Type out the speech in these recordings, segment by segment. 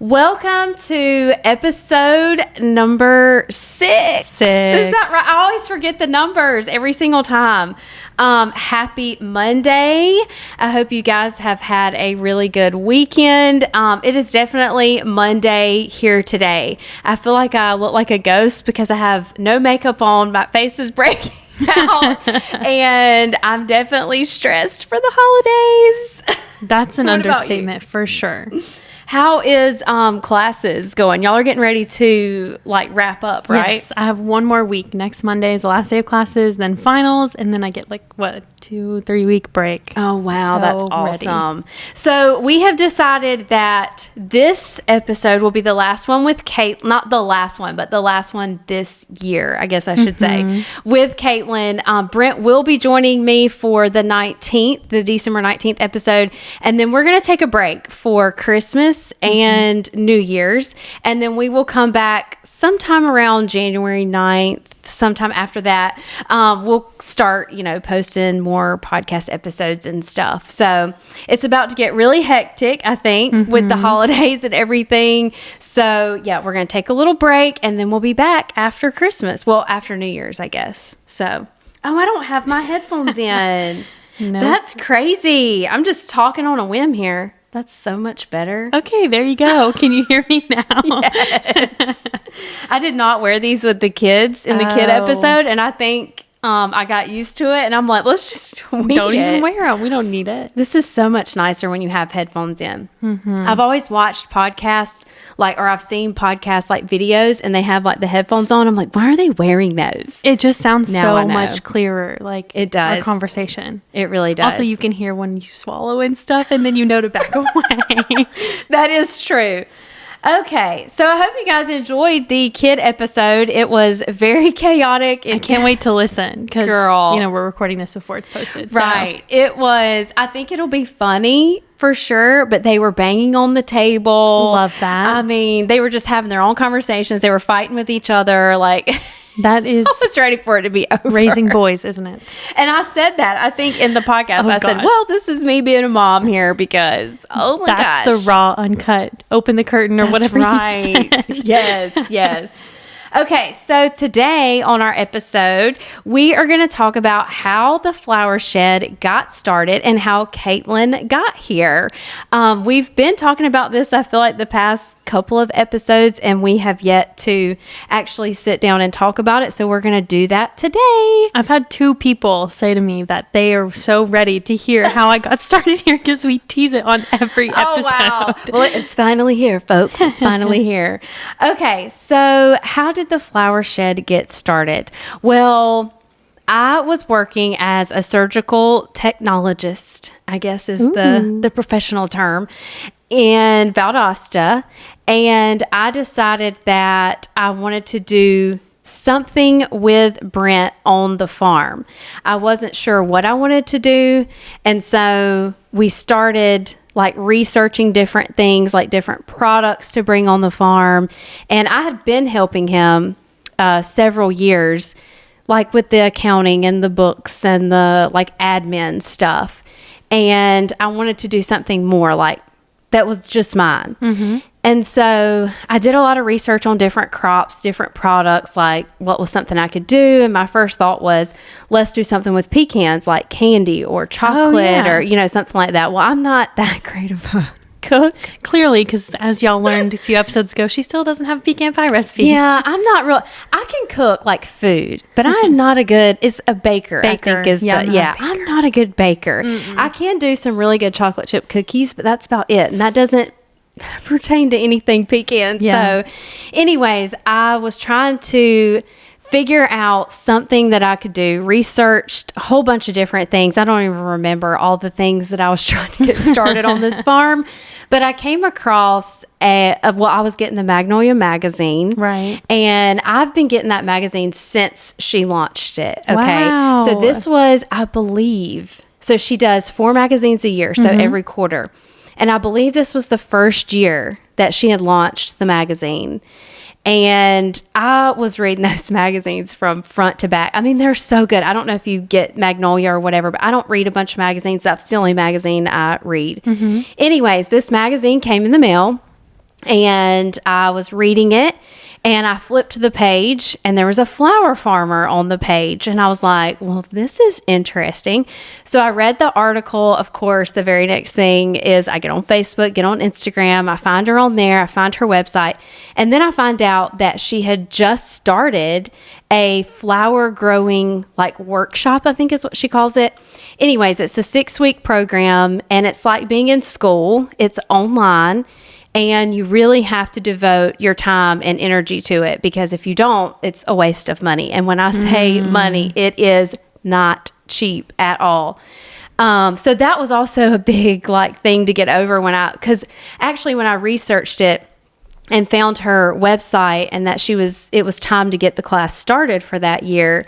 Welcome to episode number 6. Is that right? I always forget the numbers every single time. Happy Monday. I hope you guys have had a really good weekend. It is definitely Monday here today. I feel like I look like a ghost because I have no makeup on. My face is breaking out and I'm definitely stressed for the holidays. That's an understatement for sure. How is classes going? Y'all are getting ready to wrap up, right? Yes, I have one more week. Next Monday is the last day of classes, then finals, and then I get 2-3 week break. Oh wow, so that's awesome. Ready. So we have decided that this episode will be the last one with Kate, not the last one, but the last one this year, I guess I should say, with Caitlynne. Brent will be joining me for the 19th, the December 19th episode, and then we're going to take a break for Christmas and New Year's, and then we will come back sometime around January 9th. Sometime after that, we'll start, posting more podcast episodes and stuff. So it's about to get really hectic, I think, with the holidays and everything. So yeah, we're going to take a little break and then we'll be back after Christmas. Well, after New Year's, I guess. So, I don't have my headphones in. Nope. That's crazy. I'm just talking on a whim here. That's so much better. Okay, there you go. Can you hear me now? Yes. I did not wear these with the kids in the kid episode, and I think I got used to it, and I'm like, let's just wing Don't it. even wear them. We don't need it. This is so much nicer when you have headphones in. I've always watched podcasts, or I've seen podcasts, videos, and they have, the headphones on. I'm like, why are they wearing those? It just sounds Now I so know. much clearer, It does. our conversation. It really does. Also, you can hear when you swallow and stuff, and then you know to back away. That is true. Okay, so I hope you guys enjoyed the kid episode. It was very chaotic. I can't wait to listen because, Girl. we're recording this before it's posted. so. Right. It was, I think it'll be funny for sure, but they were banging on the table. Love that. I mean, they were just having their own conversations. They were fighting with each other. That is I was ready for it to be over. raising boys, isn't it? And I said that, I think, in the podcast. Oh, I said, gosh. well, this is me being a mom here because, oh my That's gosh. the raw, uncut, open the curtain or That's whatever right. you said. Yes. Okay, so today on our episode, we are going to talk about how the flower shed got started and how Caitlynne got here. We've been talking about this, I feel like, the past couple of episodes, and we have yet to actually sit down and talk about it. So we're going to do that today. I've had 2 people say to me that they are so ready to hear how I got started here because we tease it on every episode. Oh, wow. Well, it's finally here, folks. It's finally here. Okay, so how did the flower shed get started? Well, I was working as a surgical technologist, I guess is the professional term, in Valdosta. And I decided that I wanted to do something with Brent on the farm. I wasn't sure what I wanted to do. And so we started researching different things, different products to bring on the farm. And I had been helping him several years, with the accounting and the books and the admin stuff. And I wanted to do something more that was just mine. And so I did a lot of research on different crops, different products, what was something I could do. And my first thought was, let's do something with pecans, like candy or chocolate or, something like that. Well, I'm not that great of a cook. Clearly, because as y'all learned a few episodes ago, she still doesn't have a pecan pie recipe. Yeah, I'm not real. I can cook food, but I am not a good, it's a baker. I think is I'm not a good baker. I can do some really good chocolate chip cookies, but that's about it. And that doesn't pertain to anything pecan. Yeah. So anyways, I was trying to figure out something that I could do, researched a whole bunch of different things. I don't even remember all the things that I was trying to get started on this farm, but I came across I was getting the Magnolia magazine. Right. And I've been getting that magazine since she launched it. Okay. Wow. So this was, I believe, so she does 4 magazines a year. So every quarter. And I believe this was the first year that she had launched the magazine. And I was reading those magazines from front to back. I mean, they're so good. I don't know if you get Magnolia or whatever, but I don't read a bunch of magazines. That's the only magazine I read. Anyways, this magazine came in the mail. and I was reading it. And I flipped to the page and there was a flower farmer on the page. And I was like, well, this is interesting. So I read the article. Of course, the very next thing is I get on Facebook, get on Instagram. I find her on there. I find her website. And then I find out that she had just started a flower growing like workshop, I think is what she calls it. Anyways, it's a 6-week program and it's like being in school. It's online. And you really have to devote your time and energy to it, because if you don't, it's a waste of money. And when I say money, it is not cheap at all. So that was also a big like thing to get over because actually when I researched it and found her website and that it was time to get the class started for that year,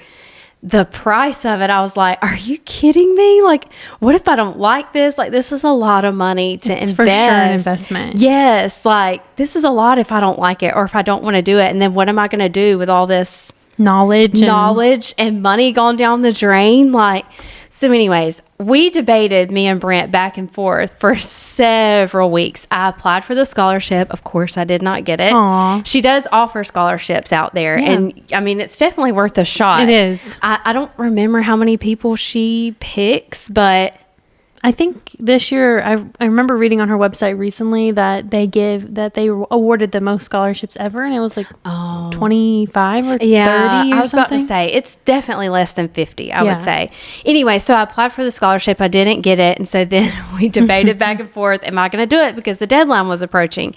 the price of it, I was like, are you kidding me? Like, what if I don't like this? Like, this is a lot of money to invest. For sure an investment. Yes. Like, this is a lot if I don't like it or if I don't want to do it. And then what am I going to do with all this knowledge and money gone down the drain? Like, so anyways, we debated, me and Brent, back and forth for several weeks. I applied for the scholarship. Of course, I did not get it. Aww. She does offer scholarships out there. Yeah. And I mean, it's definitely worth a shot. It is. I don't remember how many people she picks, but I think this year, I remember reading on her website recently that they awarded the most scholarships ever, and it was like 25 or 30 or I was something. about to say, it's definitely less than 50, I would say. Anyway, so I applied for the scholarship. I didn't get it, and so then we debated back and forth, am I going to do it? Because the deadline was approaching.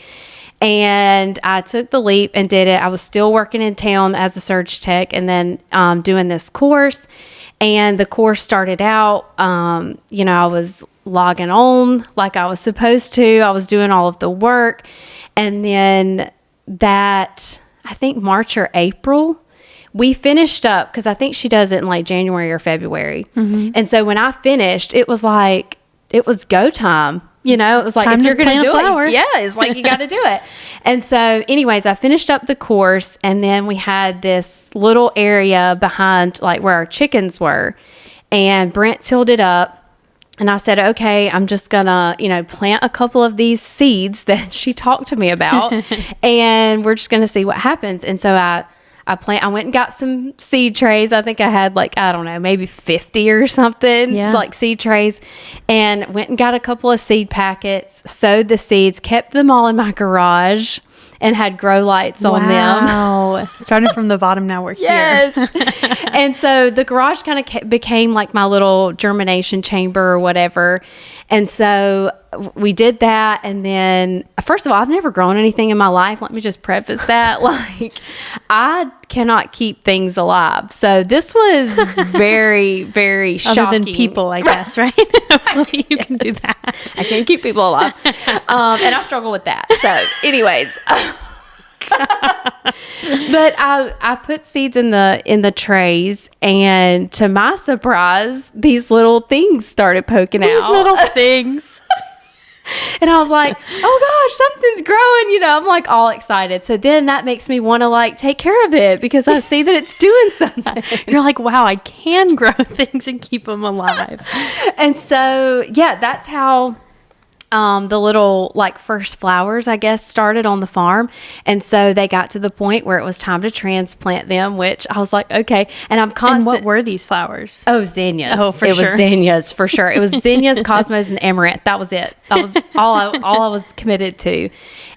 And I took the leap and did it. I was still working in town as a surge tech and then doing this course. And the course started out, I was logging on like I was supposed to. I was doing all of the work. And then I think March or April, we finished up because I think she does it in like January or February. Mm-hmm. And so when I finished, it was go time. It was like, if you're going to do it, it's like, you got to do it. And so anyways, I finished up the course and then we had this little area behind like where our chickens were, and Brent tilled it up. And I said, okay, I'm just going to, plant a couple of these seeds that she talked to me about and we're just going to see what happens. And so I went and got some seed trays. I think I had maybe 50 or something, like seed trays, and went and got a couple of seed packets, sowed the seeds, kept them all in my garage, and had grow lights on them. Wow. Starting from the bottom, now we're here. And so the garage kind of became like my little germination chamber or whatever. And so we did that. And then, first of all, I've never grown anything in my life. Let me just preface that. Like, I cannot keep things alive. So this was very, very shocking. Other than people, I guess, right? Hopefully you can do that. I can't keep people alive. And I struggle with that. So anyways, but I put seeds in the trays, and to my surprise, these little things started poking out. These little things. And I was like, oh gosh, something's growing, I'm like all excited. So then that makes me want to like take care of it because I see that it's doing something. You're like, wow, I can grow things and keep them alive. And so, that's how the little like first flowers, I guess, started on the farm. And so they got to the point where it was time to transplant them, which I was like, okay. And I'm constant. And what were these flowers? Oh, zinnias. Oh, for sure. It was zinnias for sure. It was zinnias, cosmos, and amaranth. That was it. That was all I was committed to.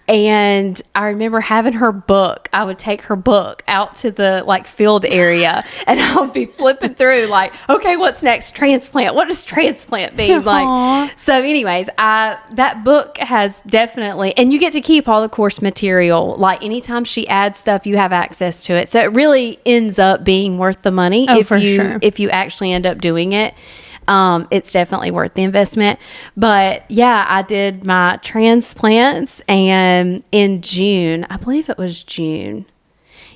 And I remember having her book. I would take her book out to the like field area and I would be flipping through like, okay, what's next? Transplant. What does transplant mean? Aww. Like, so anyways, that book has definitely, and you get to keep all the course material. Like anytime she adds stuff, you have access to it. So it really ends up being worth the money if you actually end up doing it. It's definitely worth the investment. But I did my transplants, and in June, I believe it was June,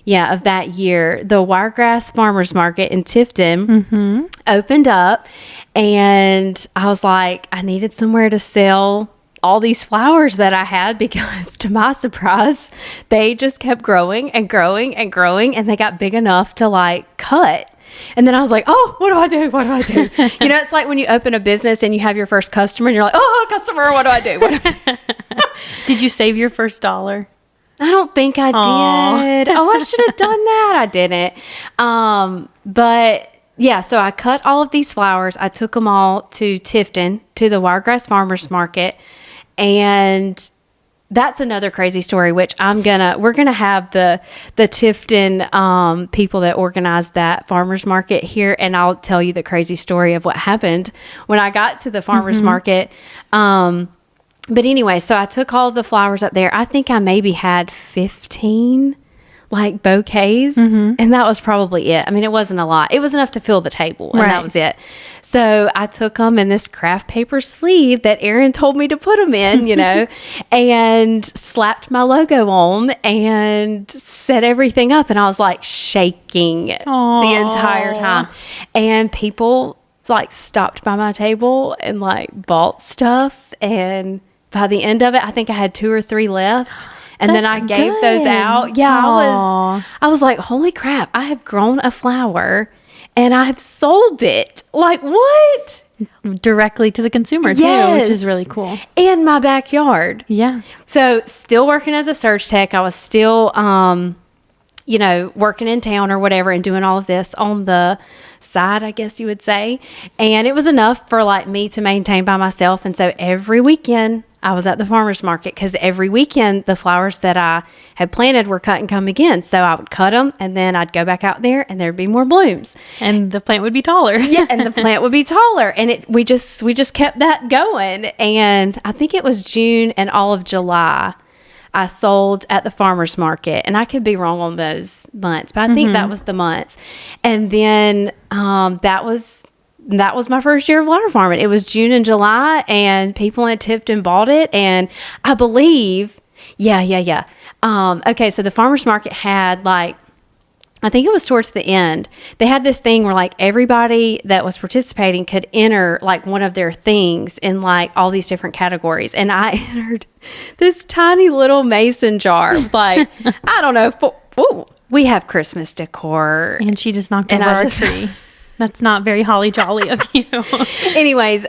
of that year, the Wiregrass Farmers Market in Tifton opened up, and I was like, I needed somewhere to sell all these flowers that I had, because to my surprise, they just kept growing and growing and growing, and they got big enough to like cut. And then I was like, oh, what do I do? What do I do? It's like when you open a business and you have your first customer and you're like, oh, customer, what do I do? Did you save your first dollar? I don't think I did. Oh, I should have done that. I didn't. But yeah, so I cut all of these flowers. I took them all to Tifton, to the Wiregrass Farmers Market. And that's another crazy story, which we're gonna have the Tifton people that organized that farmers market here, and I'll tell you the crazy story of what happened when I got to the farmers market. But anyway, so I took all the flowers up there. I think I maybe had 15 like bouquets, and that was probably it. I mean, it wasn't a lot. It was enough to fill the table, and that was it. So I took them in this craft paper sleeve that Aaron told me to put them in, you know, and slapped my logo on and set everything up. And I was like shaking the entire time. And people like stopped by my table and like bought stuff. And by the end of it, I think I had 2 or 3 left. And then I gave those out. Yeah, I was like, holy crap, I have grown a flower and I have sold it. Like, what? Directly to the consumer, too, which is really cool. In my backyard. Yeah. So still working as a surge tech. I was still, you know, working in town or whatever and doing all of this on the side, I guess you would say. And it was enough for like me to maintain by myself. And so every weekend I was at the farmer's market, because every weekend the flowers that I had planted were cut and come again. So I would cut them and then I'd go back out there and there'd be more blooms. And the plant would be taller. Yeah, and the plant would be taller. And we just kept that going. And I think it was June and all of July I sold at the farmer's market. And I could be wrong on those months, but I think that was the months. And then that was my first year of flower farming. It was June and July, and people in Tifton bought it. And I believe, okay, so the farmer's market had like, I think it was towards the end, they had this thing where like everybody that was participating could enter like one of their things in like all these different categories. And I entered this tiny little mason jar, like, I don't know, we have Christmas decor. And she just knocked over our tree. That's not very holly jolly of you. Anyways,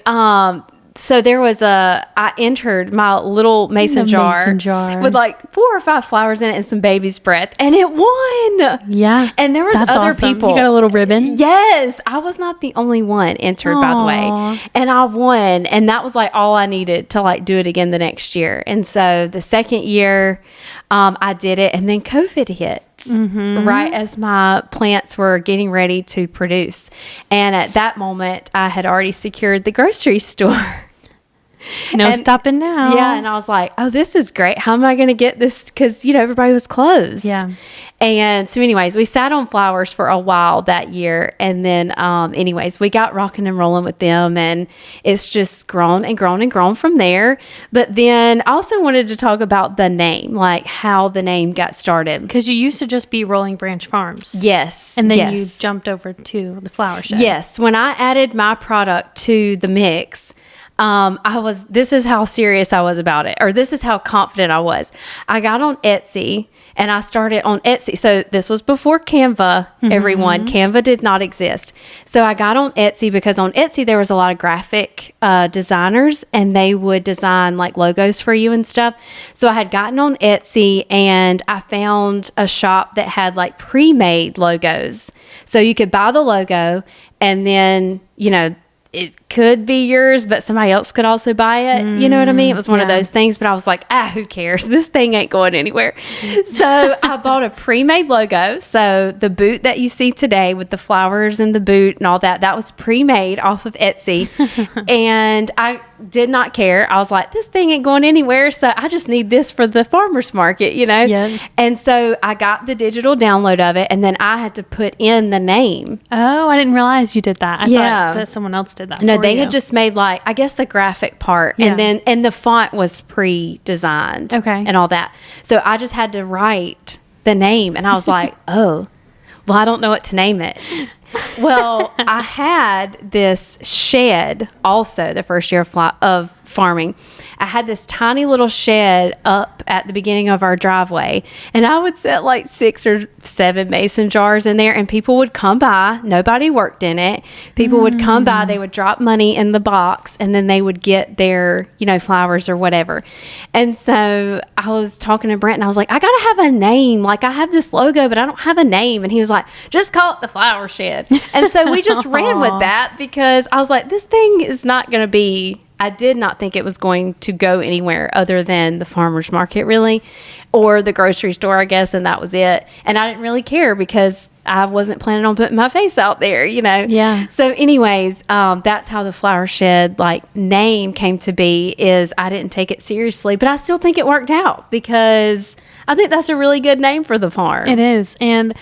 so I entered my little mason jar with like 4 or 5 flowers in it and some baby's breath, and it won. Yeah. And there was other people. You got a little ribbon? Yes. I was not the only one entered, by the way. And I won. And that was like all I needed to like do it again the next year. And so the second year, I did it, and then COVID hit. Right as my plants were getting ready to produce. And at that moment, I had already secured the grocery store. No stopping now. Yeah, and I was like, oh, this is great. How am I going to get this? Because, you know, everybody was closed. Yeah. And so anyways, we sat on flowers for a while that year. And then anyways, we got rocking and rolling with them. And it's just grown and grown and grown from there. But then I also wanted to talk about the name, like how the name got started. Because you used to just be Rolling Branch Farms. Yes. And then you jumped over to the Flower Shed. Yes. When I added my product to the mix, this is how serious I was about it, or this is how confident I was. I got on Etsy and I started on Etsy. So this was before Canva, everyone. Canva did not exist. So I got on Etsy because on Etsy, there was a lot of graphic designers, and they would design like logos for you and stuff. So I had gotten on Etsy and I found a shop that had like pre-made logos. So you could buy the logo and then, you know, it could be yours, but somebody else could also buy it. You know what I mean? It was one of those things, but I was like, who cares? This thing ain't going anywhere. So I bought a pre-made logo. So the boot that you see today with the flowers and the boot and all that, that was pre-made off of Etsy. And I did not care. I was like, this thing ain't going anywhere. So I just need this for the farmer's market, you know? Yeah. And so I got the digital download of it, and then I had to put in the name. Oh, I didn't realize you did that. I thought that someone else did that. No, they had just made like, I guess the graphic part, and the font was pre-designed, and all that. So I just had to write the name, and I was like, oh, well, I don't know what to name it. Well, I had this shed also the first year of farming. I had this tiny little shed up at the beginning of our driveway, and I would set like 6 or 7 mason jars in there, and people would come by. Nobody worked in it. People would come by, they would drop money in the box, and then they would get their, flowers or whatever. And so I was talking to Brent, and I was like, I gotta have a name. Like, I have this logo, but I don't have a name. And he was like, just call it the Flower Shed. And so we just ran with that, because I was like, this thing is not going to be, I did not think it was going to go anywhere other than the farmer's market, really, or the grocery store, I guess. And that was it. And I didn't really care, because I wasn't planning on putting my face out there, Yeah. So anyways, that's how the Flower Shed name came to be, is I didn't take it seriously, but I still think it worked out, because I think that's a really good name for the farm. It is. And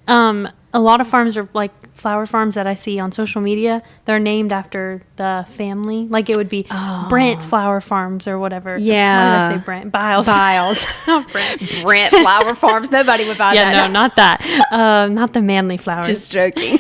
a lot of farms are like flower farms that I see on social media. They're named after the family. Like, it would be Brent Flower Farms or whatever. Yeah. Why did I say Brent? Biles. Not Brent. Brent Flower Farms. Nobody would buy that. Yeah, no, not that. Not the manly flowers. Just joking.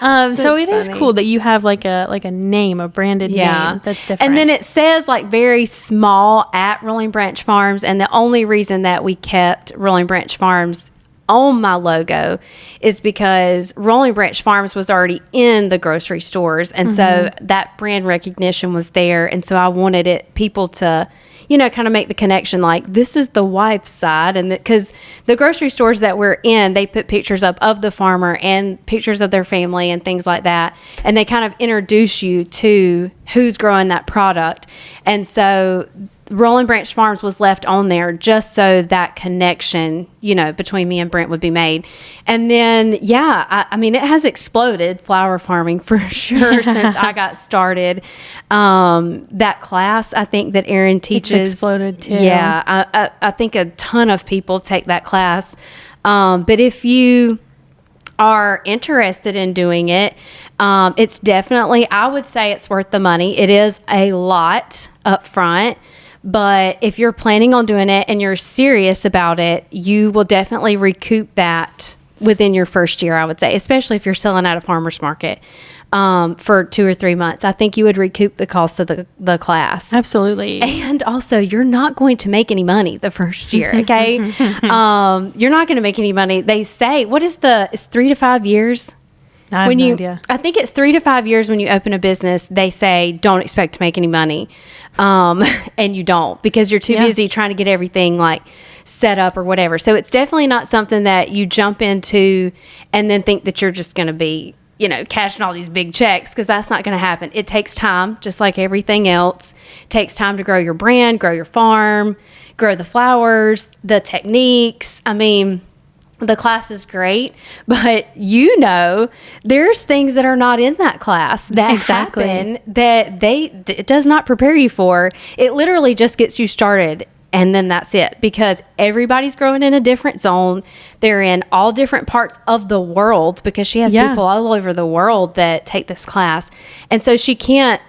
So it is funny. cool that you have like a name, a branded name that's different. And then it says very small at Rolling Branch Farms. And the only reason that we kept Rolling Branch Farms on my logo is because Rolling Branch Farms was already in the grocery stores. And so that brand recognition was there. And so I wanted people to, kind of make the connection, like, this is the wife's side. And because the grocery stores that we're in, they put pictures up of the farmer and pictures of their family and things like that. And they kind of introduce you to who's growing that product. And so Rolling Branch Farms was left on there just so that connection, between me and Brent would be made. And then, I mean, it has exploded, flower farming, for sure, since I got started. That class, I think, that Erin teaches. It's exploded too. Yeah, I think a ton of people take that class. But if you are interested in doing it, it's definitely, I would say it's worth the money. It is a lot up front. But if you're planning on doing it and you're serious about it, you will definitely recoup that within your first year, I would say, especially if you're selling at a farmer's market for 2 or 3 months. I think you would recoup the cost of the class. Absolutely. And also, you're not going to make any money the first year, okay? You're not going to make any money. They say, it's 3 to 5 years? I have no idea. I think it's 3 to 5 years when you open a business. They say don't expect to make any money, and you don't, because you're too busy trying to get everything set up or whatever. So it's definitely not something that you jump into and then think that you're just going to be, cashing all these big checks, because that's not going to happen. It takes time, just like everything else. It takes time to grow your brand, grow your farm, grow the flowers, the techniques. I mean, the class is great, but there's things that are not in that class that happen that it does not prepare you for. It literally just gets you started, and then that's it, because everybody's growing in a different zone. They're in all different parts of the world, because she has people all over the world that take this class. And so she can't,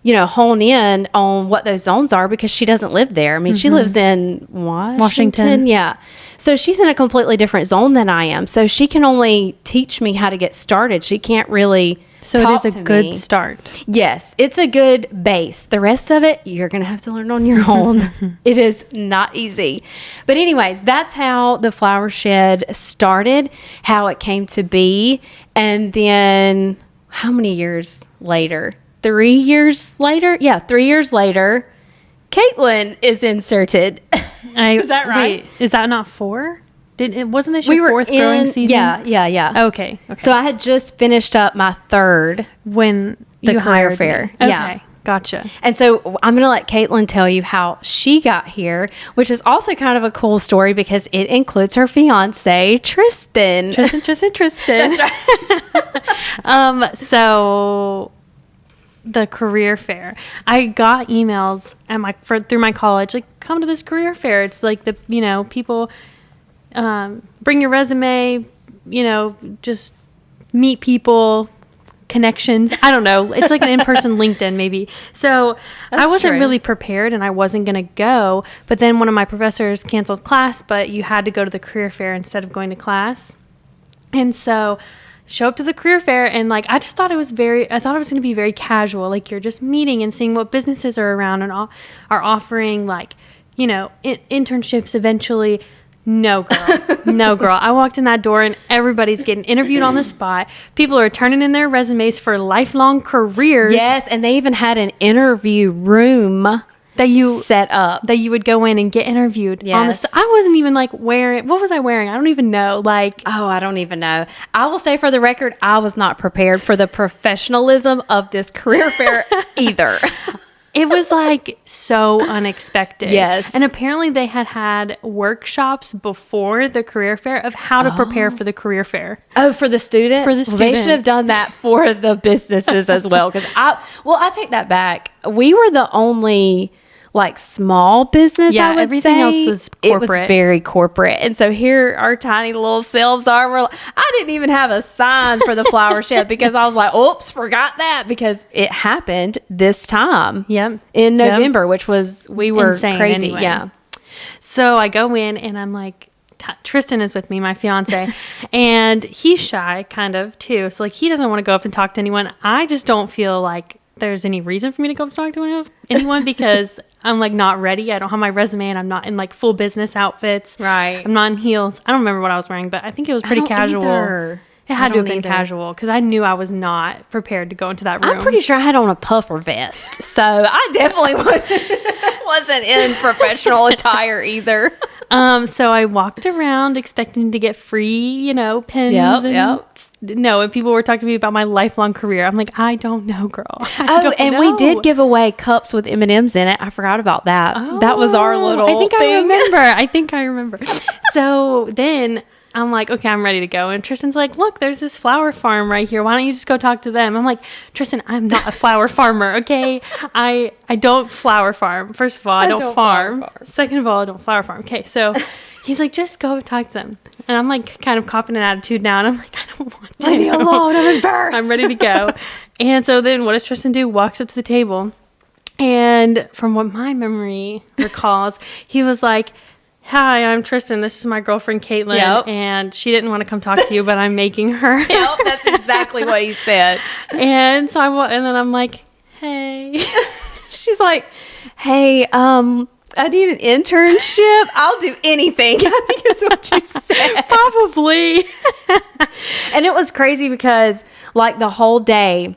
hone in on what those zones are, because she doesn't live there. I mean, she lives in Washington. Yeah. So she's in a completely different zone than I am. So she can only teach me how to get started. She can't really talk to me. So it is a good start. Yes, it's a good base. The rest of it, you're going to have to learn on your own. It is not easy. But anyways, that's how the Flower Shed started, how it came to be. And then how many years later? 3 years later? Yeah, 3 years later, Caitlynne is inserted. Is that right? Wait, is that not 4? Wasn't this your fourth growing season? Yeah. Okay. So I had just finished up my third when the you career hired fair. me. Okay. Yeah. Gotcha. And so I'm going to let Caitlynne tell you how she got here, which is also kind of a cool story, because it includes her fiance, Tristan. Tristan. That's right. So the career fair, I got emails through my college, come to this career fair. It's like people bring your resume, just meet people, connections. I don't know. It's like an in-person LinkedIn maybe. So I wasn't really prepared, and I wasn't going to go. But then one of my professors canceled class, but you had to go to the career fair instead of going to class. And so show up to the career fair, and like I thought it was going to be very casual, like you're just meeting and seeing what businesses are around and are offering, like, you know, internships eventually. No, girl. No, girl. I walked in that door and everybody's getting interviewed on the spot. People are turning in their resumes for lifelong careers. Yes, and they even had an interview room that you set up, that you would go in and get interviewed. Yes. I wasn't even like wearing, what was I wearing? I don't even know. Like, oh, I don't even know. I will say for the record, I was not prepared for the professionalism of this career fair either. It was like so unexpected. Yes. And apparently they had workshops before the career fair of how to prepare for the career fair. Oh, for the students? For the Well, they should have students. done that for the businesses as well. Because I take that back. We were the only like small business, Yeah, I would everything say. else was It was corporate. very corporate. And so here our tiny little selves are. I didn't even have a sign for the flower shed because I was like, oops, forgot that, because it happened this time. Yep. In Yep. November, which was, we were Insane crazy. anyway. Yeah. So I go in and I'm like, Tristan is with me, my fiance, and he's shy kind of too. So like he doesn't want to go up and talk to anyone. I just don't feel like there's any reason for me to go up and talk to anyone because I'm like not ready. I don't have my resume and I'm not in like full business outfits. Right. I'm not in heels. I don't remember what I was wearing, but I think it was pretty don't casual. either. It I had to don't have been either. casual because I knew I was not prepared to go into that room. I'm pretty sure I had on a puffer vest, so I definitely wasn't in professional attire either. So I walked around expecting to get free, you know, pins. No, and people were talking to me about my lifelong career. I'm like, I don't know, girl. I don't and know. we did give away cups with M&Ms in it. I forgot about that. That was our little I think thing. I think I remember. So then I'm like, okay, I'm ready to go. And Tristan's like, look, there's this flower farm right here. Why don't you just go talk to them? I'm like, Tristan, I'm not a flower farmer, okay? I don't flower farm. First of all, I don't farm. Second of all, I don't flower farm. Okay, so he's like, just go talk to them. And I'm like kind of copping an attitude now. And I'm like, I don't want to. Leave me alone. I'm embarrassed. I'm ready to go. And so then what does Tristan do? Walks up to the table. And from what my memory recalls, he was like, hi, I'm Tristan. This is my girlfriend, Caitlynne. Yep. And she didn't want to come talk to you, but I'm making her. Yep, that's exactly what he said. And so and then I'm like, hey. She's like, hey, I need an internship. I'll do anything. I think is what you said. Probably. And it was crazy because like the whole day,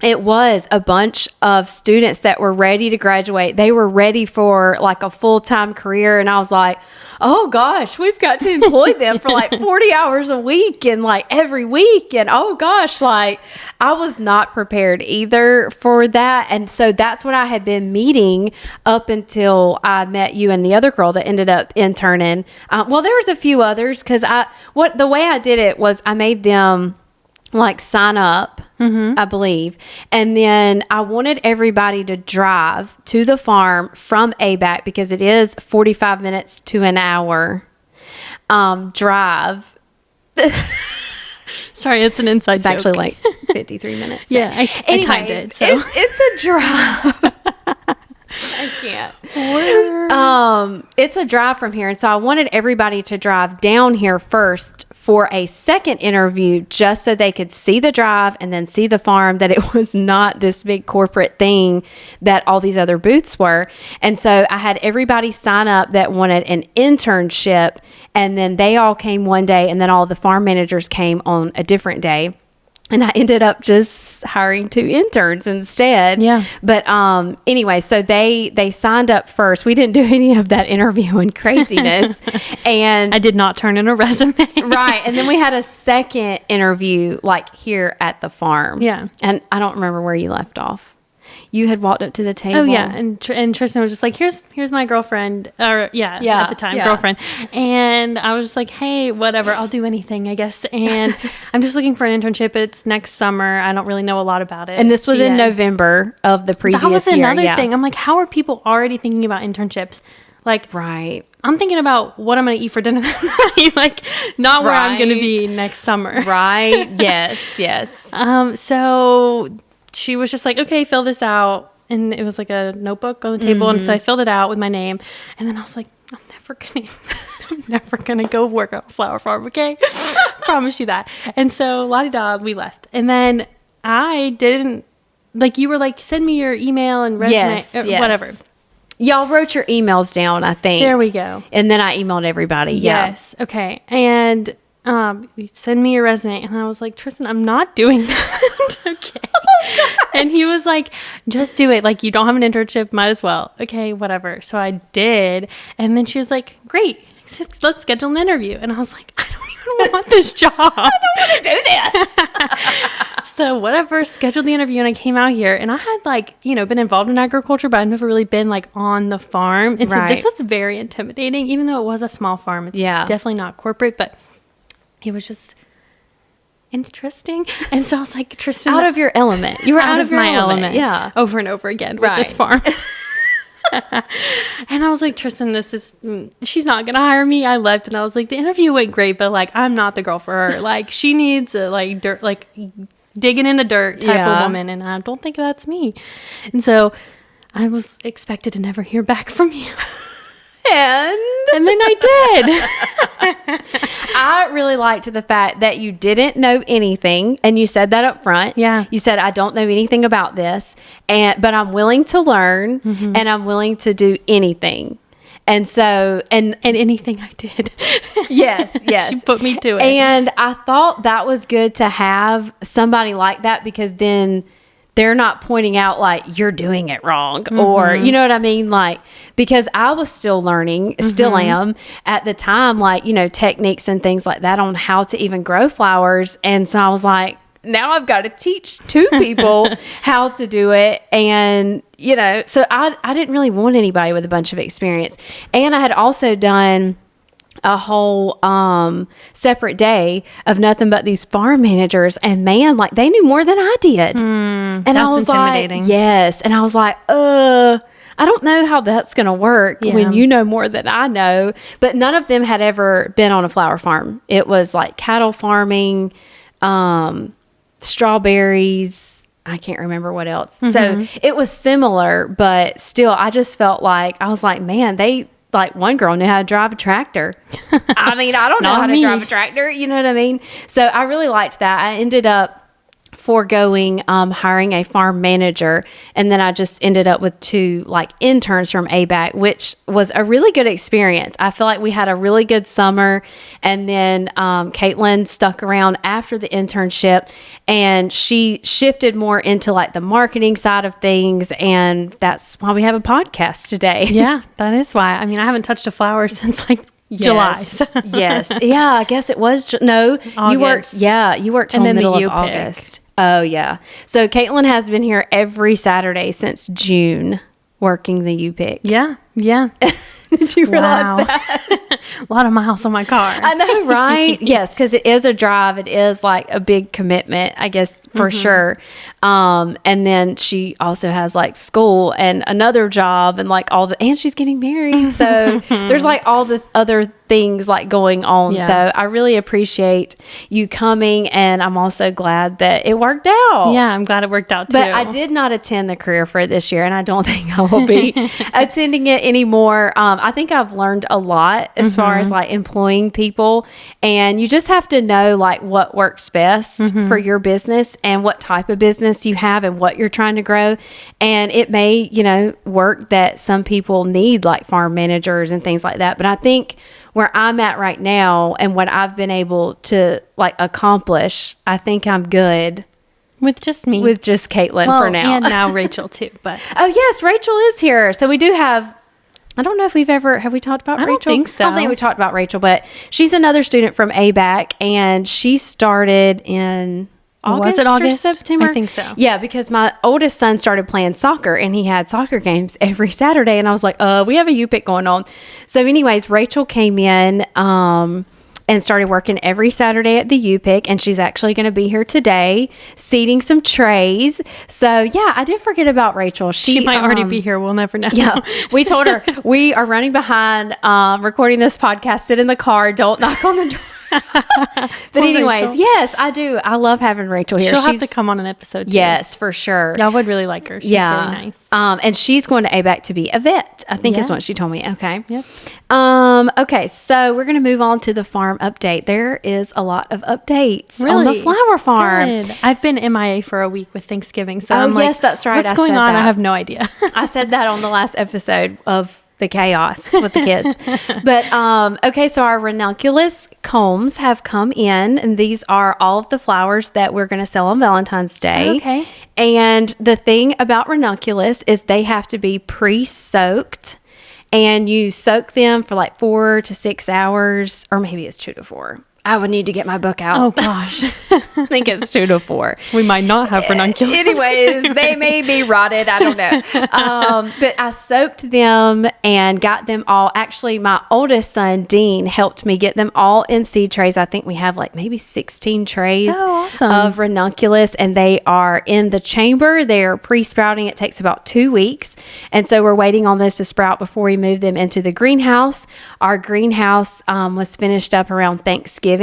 it was a bunch of students that were ready to graduate. They were ready for like a full-time career. And I was like, oh gosh, we've got to employ them for like 40 hours a week and like every week. And oh gosh, like I was not prepared either for that. And so that's what I had been meeting up until I met you and the other girl that ended up interning. Well, there was a few others because the way I did it was I made them like sign up, I believe. And then I wanted everybody to drive to the farm from ABAC because it is 45 minutes to an hour drive. Sorry, it's an inside It's joke. actually like 53 minutes. Yeah, I timed it. So. It's a drive. I can't. It's a drive from here. And so I wanted everybody to drive down here first for a second interview just so they could see the drive and then see the farm, that it was not this big corporate thing that all these other booths were. And so I had everybody sign up that wanted an internship, and then they all came one day, and then all the farm managers came on a different day. And I ended up just hiring 2 interns instead. Yeah. But anyway, so they signed up first. We didn't do any of that interviewing craziness. And I did not turn in a resume. right. And then we had a second interview like here at the farm. Yeah. And I don't remember where you left off. You had walked up to the table. Oh yeah, and Tristan was just like, here's my girlfriend, at the time, girlfriend, and I was just like, hey, whatever, I'll do anything, I guess, and I'm just looking for an internship. It's next summer. I don't really know a lot about it. And this was The in end. November of the previous year. That was another yeah. thing. I'm like, how are people already thinking about internships? Like, Right. I'm thinking about what I'm going to eat for dinner that night, like not where I'm going to Right. be next summer. Right. Yes. So she was just like, okay, fill this out. And it was like a notebook on the table. And so I filled it out with my name. And then I was like, I'm never going to go work on a flower farm. Okay. Promise you that. And so la-di-da, we left. And then I didn't, like, you were like, send me your email and resume, Yes. whatever. Y'all wrote your emails down, I think. There we go. And then I emailed everybody. Yes. Okay. And you send me your resume. And I was like, Tristan, I'm not doing that. Okay. And he was like, just do it. Like, you don't have an internship. Might as well. Okay, whatever. So I did. And then she was like, great. Let's schedule an interview. And I was like, I don't even want this job. I don't want to do this. So whatever, scheduled the interview, and I came out here, and I had, like, you know, been involved in agriculture, but I've never really been, like, on the farm. And so this was very intimidating, even though it was a small farm. It's definitely not corporate, but it was just interesting. And so I was like, Tristan, out of your element. You were out of my element. Yeah. Over and over again with this farm. And I was like, Tristan, she's not gonna hire me. I left, and I was like, the interview went great, but, like, I'm not the girl for her. Like, she needs a, like, dirt, like, digging in the dirt type of woman, and I don't think that's me. And so I was expected to never hear back from you. And then I did. I really liked the fact that you didn't know anything, and you said that up front. Yeah. You said, I don't know anything about this, but I'm willing to learn, and I'm willing to do anything. And so, and anything I did. Yes. She put me to it. And I thought that was good to have somebody like that, because then they're not pointing out, like, you're doing it wrong, or, you know what I mean? Like, because I was still learning, still am at the time, like, you know, techniques and things like that on how to even grow flowers. And so I was like, now I've got to teach two people how to do it. And, you know, so I didn't really want anybody with a bunch of experience. And I had also done a whole separate day of nothing but these farm managers, and man, like, they knew more than I did. And I was intimidating. Like, yes. And I was like, I don't know how that's going to work when you know more than I know. But none of them had ever been on a flower farm. It was like cattle farming, strawberries. I can't remember what else. So it was similar, but still, I just felt like, I was like, man, like, one girl knew how to drive a tractor. I mean, I don't know how to drive a tractor. You know what I mean? So I really liked that. I ended up foregoing hiring a farm manager, and then I just ended up with 2 like interns from ABAC, which was a really good experience. I feel like we had a really good summer, and then Caitlynne stuck around after the internship, and she shifted more into like the marketing side of things, and that's why we have a podcast today. Yeah, that is why. I mean, I haven't touched a flower since like July. Yes. Yeah, I guess it was. No, August. you worked till the middle of August. Oh, yeah. So Caitlynne has been here every Saturday since June working the U-Pick. Yeah. Yeah. Did you realize that? A lot of miles on my car. I know, right? Yes, because it is a drive. It is like a big commitment, I guess, for sure. And then she also has like school and another job and like and she's getting married. So there's like all the other things like going on. Yeah. So I really appreciate you coming, and I'm also glad that it worked out. Yeah, I'm glad it worked out too. But I did not attend the career fair this year, and I don't think I will be attending it anymore. I think I've learned a lot as far as like employing people, and you just have to know like what works best for your business and what type of business you have and what you're trying to grow. And it may, work that some people need like farm managers and things like that. But I think where I'm at right now and what I've been able to like accomplish, I think I'm good. With just me. With just Caitlynne for now. And now Rachel too. But oh yes, Rachel is here. So we do have, I don't know if have we talked about Rachel? I don't think so. I don't think we talked about Rachel, but she's another student from ABAC, and she started in August, was it August? Or September? I think so. Yeah, because my oldest son started playing soccer, and he had soccer games every Saturday, and I was like, we have a U-Pick going on. So anyways, Rachel came in and started working every Saturday at the U-Pick, and she's actually going to be here today seating some trays. So yeah, I did forget about Rachel. She might already be here. We'll never know. Yeah, we told her we are running behind recording this podcast. Sit in the car. Don't knock on the door. But anyways, Rachel. yes, I do. I love having Rachel here. She'll have to come on an episode too. Yes, for sure. Y'all would really like her. She's really nice. And she's going to ABAC to be a vet, I think is what she told me. Okay. Yep. Okay, so we're going to move on to the farm update. There is a lot of updates on the Really? flower farm. Good. I've been MIA for a week with Thanksgiving, so Oh, I'm like, yes, that's right. What's I going said on? that. I have no idea. I said that on the last episode of the chaos with the kids. But okay, so our ranunculus combs have come in, and these are all of the flowers that we're going to sell on Valentine's Day. Okay. And the thing about ranunculus is they have to be pre-soaked, and you soak them for like 4 to 6 hours, or maybe it's 2 to 4. I would need to get my book out. Oh gosh. I think it's 2 to 4. We might not have ranunculus. Anyways, they may be rotted. I don't know. But I soaked them and got them all. Actually, my oldest son, Dean, helped me get them all in seed trays. I think we have like maybe 16 trays awesome. of ranunculus, and they are in the chamber. They're pre-sprouting. It takes about 2 weeks. And so we're waiting on those to sprout before we move them into the greenhouse. Our greenhouse was finished up around Thanksgiving.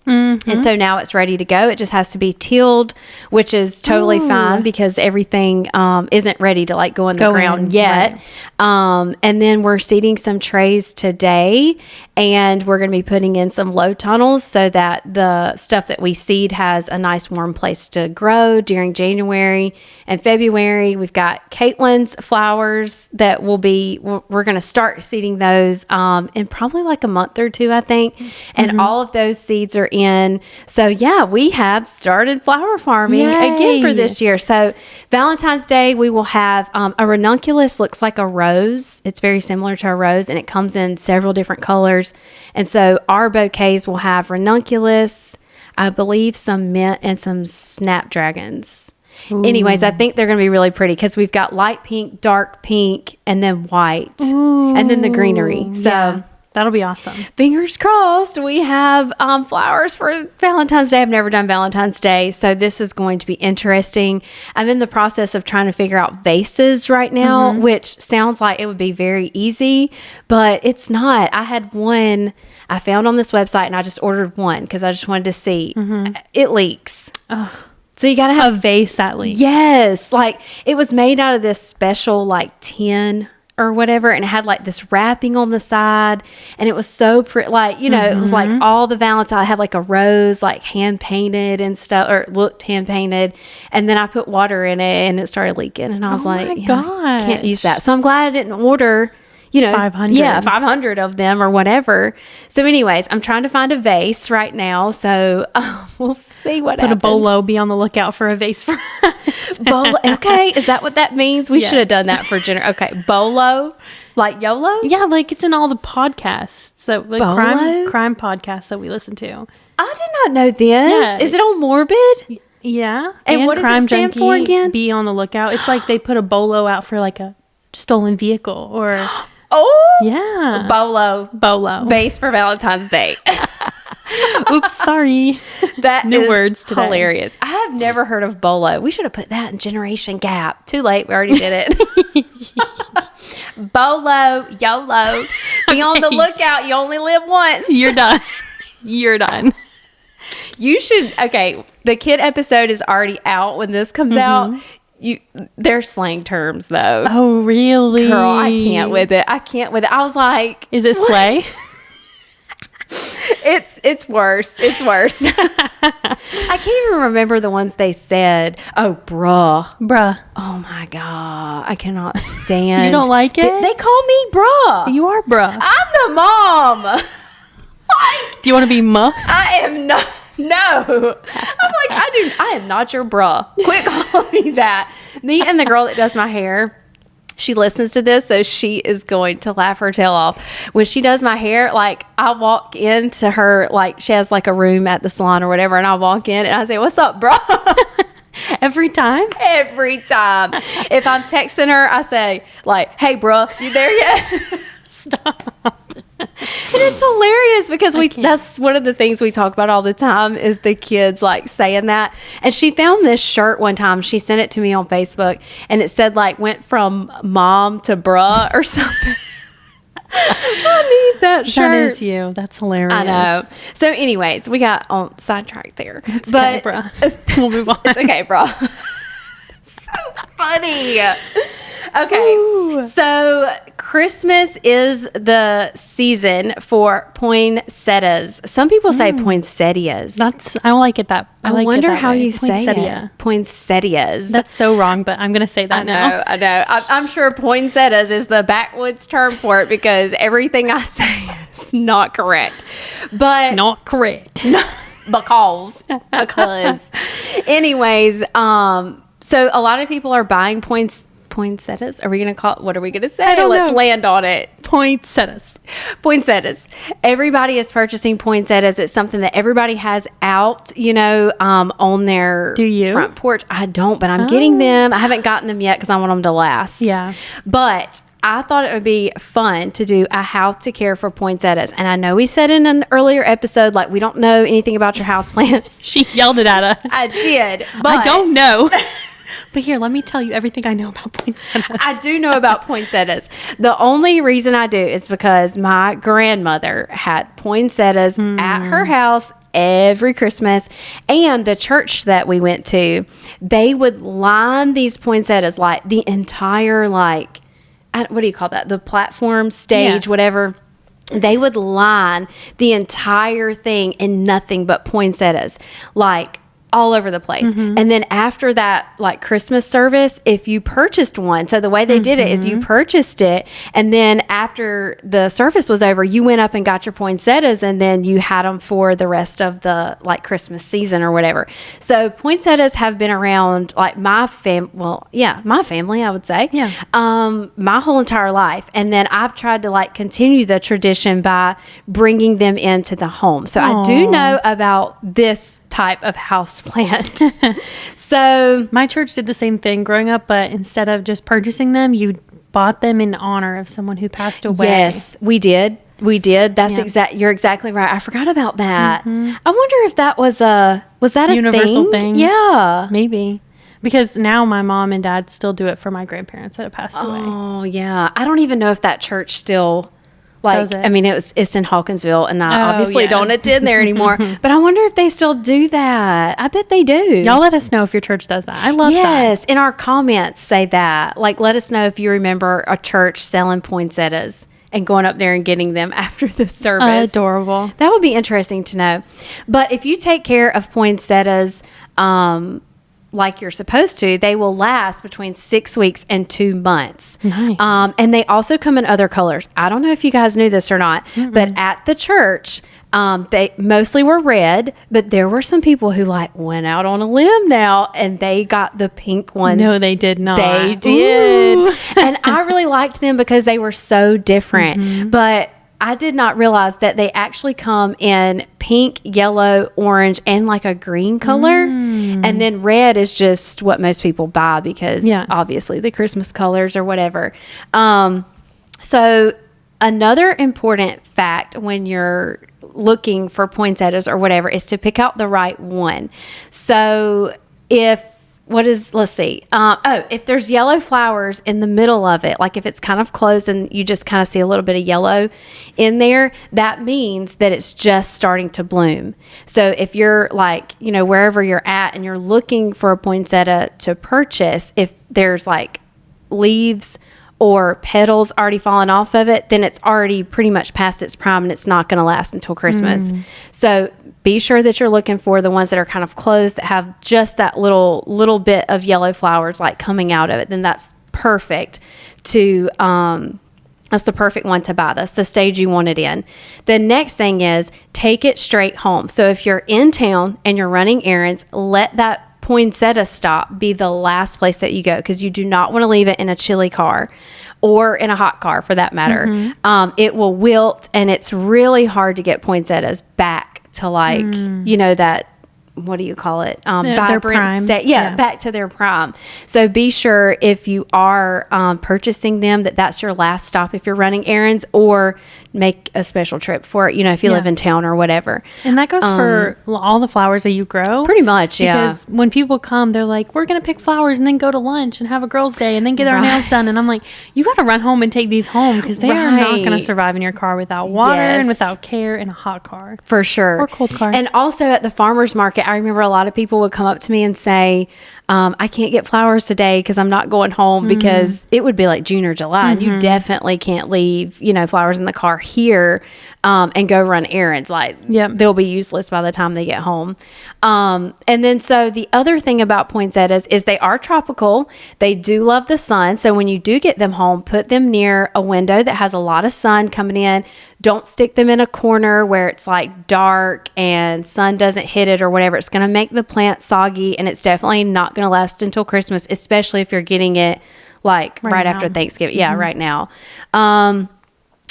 And so now it's ready to go. It just has to be tilled, which is totally fine because everything isn't ready to like go in the ground yet. Right. And then we're seeding some trays today, and we're going to be putting in some low tunnels so that the stuff that we seed has a nice warm place to grow during January and February. We've got Caitlynne's flowers that we're going to start seeding those in probably like a month or two, I think. And all of those seeds are in. So yeah, we have started flower farming again for this year. So Valentine's Day, we will have a ranunculus. Looks like a rose. It's very similar to a rose, and it comes in several different colors. And so our bouquets will have ranunculus, I believe some mint, and some snapdragons. Ooh. Anyways, I think they're going to be really pretty because we've got light pink, dark pink, and then white. Ooh. And then the greenery. So yeah. That'll be awesome. Fingers crossed. We have flowers for Valentine's Day. I've never done Valentine's Day, so this is going to be interesting. I'm in the process of trying to figure out vases right now, which sounds like it would be very easy, but it's not. I had one I found on this website, and I just ordered one because I just wanted to see. It leaks. Oh. So you got to have a vase that leaks. Yes. Like it was made out of this special like tin or whatever, and it had like this wrapping on the side, and it was so pretty, like, you know, it was like all the Valentine had like a rose like hand painted and stuff, or it looked hand painted, and then I put water in it and it started leaking, and I was like, I can't use that. So I'm glad I didn't order, you know, 500 of them or whatever. So anyways, I'm trying to find a vase right now, so we'll see what happens. Put a bolo, be on the lookout for a vase for us. Bolo, okay, is that what that means? We should have done that for okay, bolo, like YOLO? Yeah, like it's in all the podcasts, that like crime podcasts that we listen to. I did not know this. Yeah. Is it on Morbid? Yeah. And what does it stand for again? Be on the lookout. It's like they put a bolo out for like a stolen vehicle or... Oh, yeah. Bolo. Base for Valentine's Day. Oops, sorry. That New is words today. Hilarious. I have never heard of bolo. We should have put that in Generation Gap. Too late. We already did it. Bolo, YOLO. Be on the lookout. You only live once. You're done. You're done. You should. Okay, the kid episode is already out when this comes out. They're slang terms though. Oh, really? Girl, I can't with it. I was like, is it slay? It's worse. It's worse. I can't even remember the ones they said. Oh, bruh. Oh my God. I cannot stand. You don't like it? They call me bruh. You are bruh. I'm the mom. Do you want to be ma? I am not. No. I'm like, I am not your bruh. Quit calling me that. Me and the girl that does my hair, she listens to this, so she is going to laugh her tail off. When she does my hair, like, I walk into her, like, she has like a room at the salon or whatever, and I walk in and I say, "What's up, bro?" Every time? Every time. If I'm texting her, I say, like, "Hey, bro, you there yet?" Stop. And it's hilarious because that's one of the things we talk about all the time is the kids like saying that. And she found this shirt one time. She sent it to me on Facebook, and it said like went from mom to bruh or something. I need that shirt. That is you. That's hilarious. I know. So anyways, we got on sidetracked there. It's but okay, bruh. We'll move on. It's okay, bro. So funny. Okay. Ooh. So Christmas is the season for poinsettias. Some people say poinsettias. I like it that. I wonder it that how way. you say it. Poinsettias. That's so wrong, but I'm going to say that now. I know. I'm sure poinsettias is the backwoods term for it because everything I say is not correct. But not correct. because. Anyways, so a lot of people are buying poinsettias. Are we going to call it? What are we going to say? I don't know. Land on it. Poinsettias. Everybody is purchasing poinsettias. It's something that everybody has out, on their front porch. I don't, but I'm getting them. I haven't gotten them yet because I want them to last. Yeah. But I thought it would be fun to do a how to care for poinsettias. And I know we said in an earlier episode, like, we don't know anything about your houseplants. She yelled it at us. I did. But I don't know. But here, let me tell you everything I know about poinsettias. I do know about poinsettias. The only reason I do is because my grandmother had poinsettias at her house every Christmas. And the church that we went to, they would line these poinsettias, like the entire, like, what do you call that? The platform, stage, whatever. They would line the entire thing in nothing but poinsettias, like all over the place. And then after that, like Christmas service, if you purchased one, so the way they did it is you purchased it, and then after the service was over, you went up and got your poinsettias, and then you had them for the rest of the like Christmas season or whatever. So poinsettias have been around like my family, I would say. Yeah. My whole entire life. And then I've tried to like continue the tradition by bringing them into the home. So I do know about this type of house plant. So my church did the same thing growing up, but instead of just purchasing them, you bought them in honor of someone who passed away. Yes, we did. That's you're exactly right. I forgot about that. I wonder if that was a universal thing. Yeah, maybe. Because now my mom and dad still do it for my grandparents that have passed away. Oh yeah. I don't even know if that church still, like, I mean, it's in Hawkinsville, and I obviously don't attend there anymore. But I wonder if they still do that. I bet they do. Y'all let us know if your church does that. I love that. Yes, in our comments, say that. Like, let us know if you remember a church selling poinsettias and going up there and getting them after the service. Adorable. That would be interesting to know. But if you take care of poinsettias, like you're supposed to, they will last between 6 weeks and 2 months. Nice. And they also come in other colors. I don't know if you guys knew this or not, but at the church, they mostly were red, but there were some people who like went out on a limb now and they got the pink ones. No, they did not. They did. And I really liked them because they were so different. But I did not realize that they actually come in pink, yellow, orange, and like a green color. And then red is just what most people buy because obviously the Christmas colors or whatever. So another important fact when you're looking for poinsettias or whatever is to pick out the right one. So let's see. If there's yellow flowers in the middle of it, like if it's kind of closed and you just kind of see a little bit of yellow in there, that means that it's just starting to bloom. So if you're like, wherever you're at and you're looking for a poinsettia to purchase, if there's like leaves or petals already falling off of it, then it's already pretty much past its prime and it's not going to last until Christmas. So be sure that you're looking for the ones that are kind of closed that have just that little bit of yellow flowers like coming out of it. Then that's perfect that's the perfect one to buy. That's the stage you want it in. The next thing is take it straight home. So if you're in town and you're running errands, let that poinsettia stop be the last place that you go, because you do not want to leave it in a chilly car or in a hot car for that matter. It will wilt, and it's really hard to get poinsettias back to like, that what do you call it? Their Vibrant prime. state. Yeah, back to their prime. So be sure if you are purchasing them that's your last stop if you're running errands, or make a special trip for it, if you live in town or whatever. And that goes for all the flowers that you grow. Pretty much, yeah. Because when people come, they're like, we're going to pick flowers and then go to lunch and have a girls' day and then get our nails done. And I'm like, you got to run home and take these home because they are not going to survive in your car without water and without care in a hot car. For sure. Or cold car. And also at the farmer's market, I remember a lot of people would come up to me and say, I can't get flowers today because I'm not going home, because it would be like June or July and you definitely can't leave, flowers in the car here and go run errands. Like they'll be useless by the time they get home. And then so the other thing about poinsettias is they are tropical. They do love the sun. So when you do get them home, put them near a window that has a lot of sun coming in. Don't stick them in a corner where it's like dark and sun doesn't hit it or whatever. It's going to make the plant soggy, and it's definitely not going to last until Christmas, especially if you're getting it like right after Thanksgiving. Yeah, right now.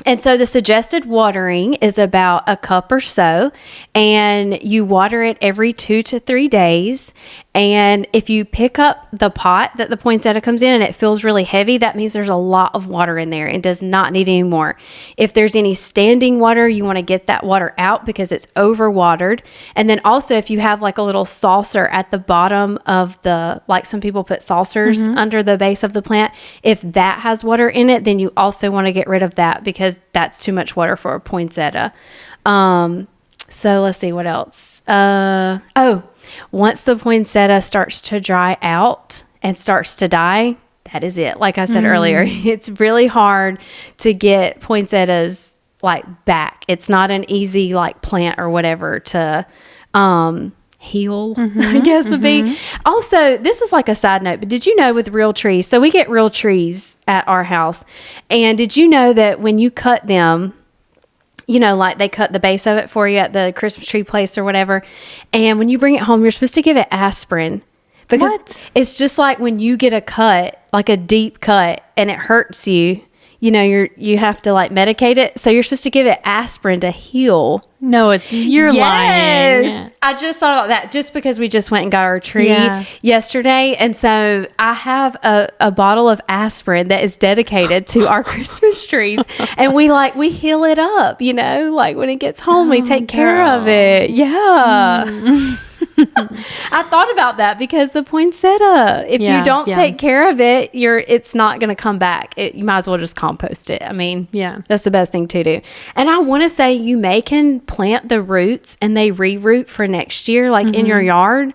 And so the suggested watering is about a cup or so, and you water it every 2 to 3 days. And if you pick up the pot that the poinsettia comes in and it feels really heavy, that means there's a lot of water in there and does not need any more. If there's any standing water, you want to get that water out because it's overwatered. And then also if you have like a little saucer at the bottom of like some people put saucers under the base of the plant, if that has water in it, then you also want to get rid of that because that's too much water for a poinsettia. So let's see what else. Once the poinsettia starts to dry out and starts to die, that is it. Like I said earlier, it's really hard to get poinsettias like back. It's not an easy like plant or whatever to heal, I guess would be. Also, this is like a side note, but did you know with real trees, so we get real trees at our house, and did you know that when you cut them, like they cut the base of it for you at the Christmas tree place or whatever. And when you bring it home, you're supposed to give it aspirin. Because it's just like when you get a cut, like a deep cut, and it hurts you, you have to like medicate it. So you're supposed to give it aspirin to heal. No, you're lying. I just thought about that just because we just went and got our tree yesterday. And so I have a bottle of aspirin that is dedicated to our Christmas trees. And we heal it up, like when it gets home, we take care of it. Yeah. I thought about that because the poinsettia, if you don't take care of it, it's not going to come back. You might as well just compost it. I mean, that's the best thing to do. And I want to say you can plant the roots and they re-root for next year, like in your yard.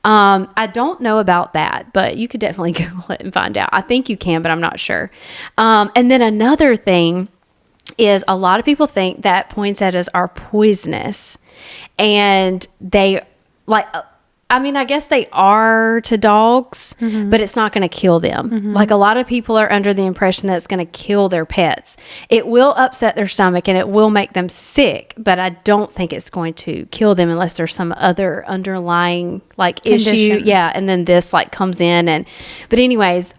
I don't know about that, but you could definitely Google it and find out. I think you can, but I'm not sure. And then another thing is a lot of people think that poinsettias are poisonous, and they I guess they are to dogs, but it's not going to kill them. Like a lot of people are under the impression that it's going to kill their pets. It will upset their stomach and it will make them sick, but I don't think it's going to kill them unless there's some other underlying issue. Yeah. And then this comes in but anyways,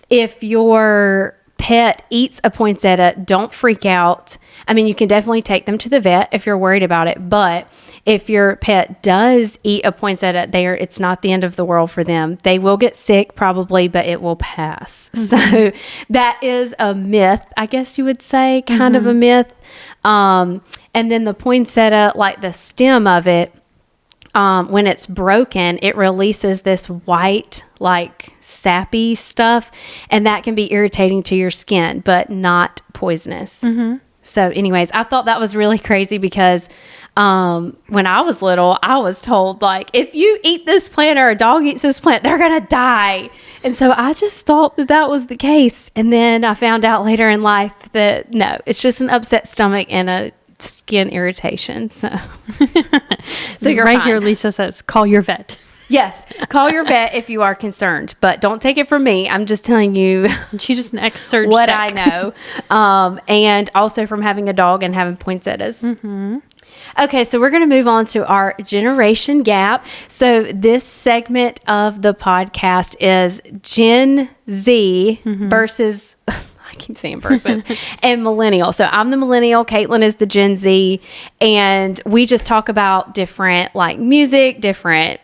if your pet eats a poinsettia, don't freak out. I mean, you can definitely take them to the vet if you're worried about it, but if your pet does eat a poinsettia, it's not the end of the world for them. They will get sick probably, but it will pass. So that is a myth, I guess you would say, kind of a myth. And then the poinsettia, like the stem of it, when it's broken, it releases this white, sappy stuff, and that can be irritating to your skin, but not poisonous. So anyways, I thought that was really crazy because when I was little, I was told, if you eat this plant or a dog eats this plant, they're going to die. And so I just thought that was the case. And then I found out later in life that no, it's just an upset stomach and a skin irritation. So you're right fine. Here, Lisa says, call your vet. Yes, call your vet if you are concerned, but don't take it from me. I'm just telling you. She's just an ex-surge what tech. I know, and also from having a dog and having poinsettias. Okay, so we're going to move on to our generation gap. So this segment of the podcast is Gen Z versus. I keep saying versus, and millennial. So I'm the millennial, Caitlynne is the Gen Z, and we just talk about different like music, different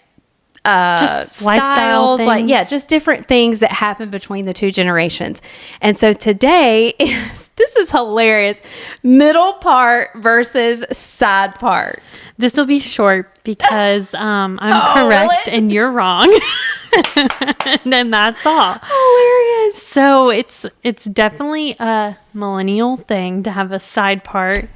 just lifestyle styles, like things. just different things that happen between the two generations. And so today is, this is hilarious, middle part versus side part. This will be short because I'm correct and you're wrong. And that's all. Hilarious. So it's definitely a millennial thing to have a side part,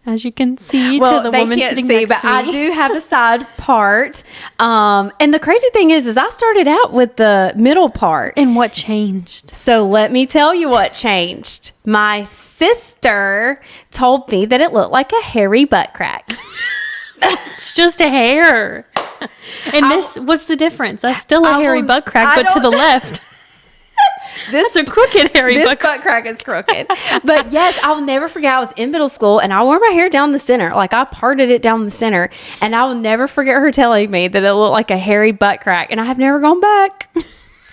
as you can see, to the woman sitting next but to me. I do have a side part. And the crazy thing is I started out with the middle part. And what changed? So let me tell you what changed. My sister told me that it looked like a hairy butt crack. It's just a hair. And what's the difference? That's still a hairy butt crack, but to the left. This That's a crooked hairy butt crack. butt crack is crooked. But yes, I'll never forget. I was in middle school and I wore my hair down the center. Like I parted it down the center. And I will never forget her telling me that it looked like a hairy butt crack. And I have never gone back.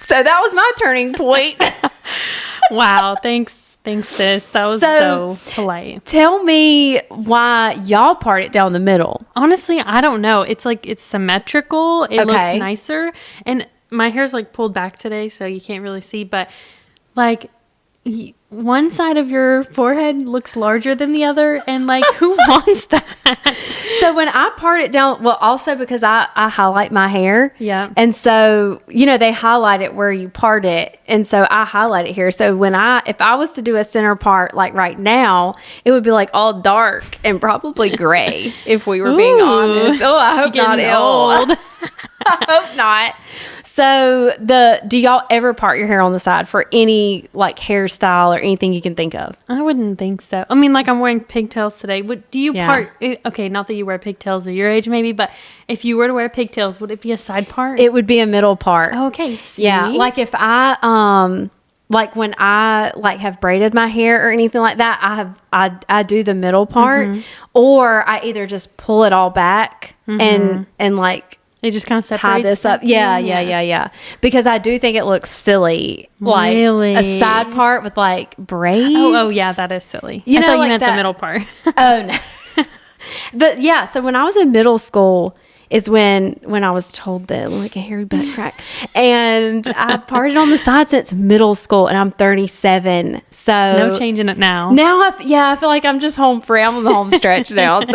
So that was my turning point. Wow. Thanks, sis. That was so polite. Tell me why y'all part it down the middle. Honestly, I don't know. It's like it's symmetrical. It looks Okay. nicer. And my hair's like pulled back today, so you can't really see. But like one side of your forehead looks larger than the other. And like, who wants that? So when I part it down, well, also because I highlight my hair. Yeah. And so, they highlight it where you part it. And so I highlight it here. So if I was to do a center part like right now, it would be like all dark and probably gray if we were being honest. Oh, I hope not. Old. I hope not. So do y'all ever part your hair on the side for any like hairstyle or anything you can think of? I wouldn't think so. I mean, like I'm wearing pigtails today. Do you Yeah. part? Okay, not that you wear pigtails at your age, maybe, but if you were to wear pigtails, would it be a side part? It would be a middle part. Okay. See? Yeah. Like if I, like when I like have braided my hair or anything like that, I do the middle part, or I either just pull it all back and like it just kind of separates. tie this up. Yeah. Because I do think it looks silly, like Really? a side part with like braids. Oh yeah, that is silly. You I know, thought like you meant that- the middle part. Oh no. But yeah, so when I was in middle school is when I was told that it looked like a hairy butt crack, and I parted on the side since middle school, and I'm 37. So No changing it now. now I feel like I'm just home free. I'm on the home stretch now. So